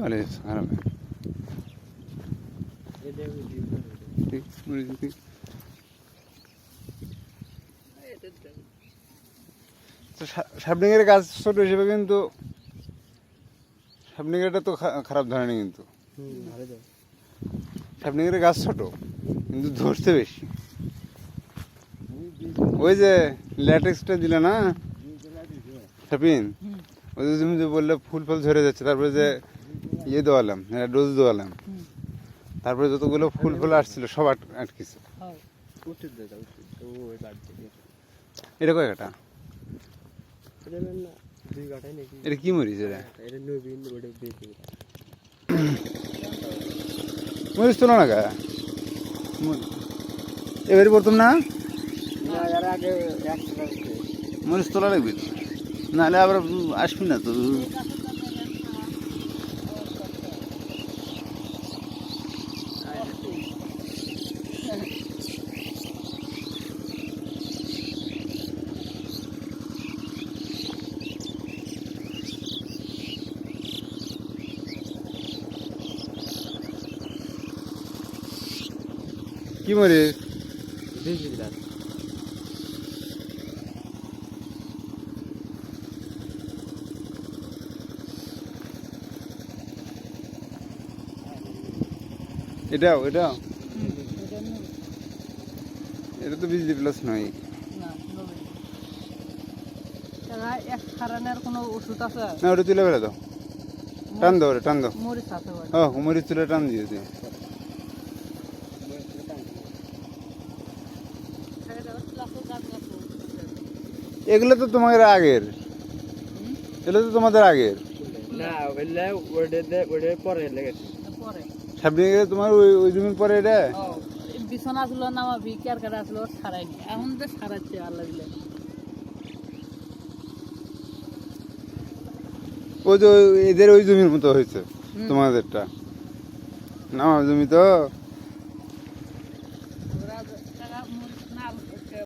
ভালো হয়েছে, খারাপ না। ঠিক ঠিক। তো শাপনিংয়ের গাছ ছোট হিসেবে কিন্তু শাপনিংয়েরটা তো খারাপ ধরেনি কিন্তু। শাপনিংয়ের গাছ ছোট কিন্তু ধরতে বেশি। ওই যে ল্যাটেক্সটা দিলে না শাপিন, ওই যে তুমি যে বললে ফুল ফল ঝরে যাচ্ছে, তারপরে যে ইয়ে দেওয়ালাম, ডোজ দেওয়ালাম, তারপরে যতগুলো ফুল ফল আসছিল সব আটকেছে। এটা কয় কাটা? এটা কি মরিচ? এটা মরিচ তোলো না গা, এবারে প্রথম না মরিচ তোলা লাগবে, নাহলে আবার আসবি না তো। কি মরিচ? এটাও এটাও এটা তো বিজলি প্লাস নয়। কোনো ওষুধ আছে না, ওটা তুলে বেড়ে দাও, টান দাও, টান দাও। মরিচ আছে মরিচ তুলে টান দিয়ে দিও। এগুলো তো তোমাদের আগের, এগুলো তো তোমাদের আগের তোমার ওই জমির পরে এটা বিছানা আসলো নামাবি কেয়ার কাটা আসলো ছাড়াইনি, এখন তো ছাড়াচ্ছে আল্লাহ দিলে। ওই যে এদের ওই জমির মতো হয়েছে তোমাদেরটা, নামা জমি তো।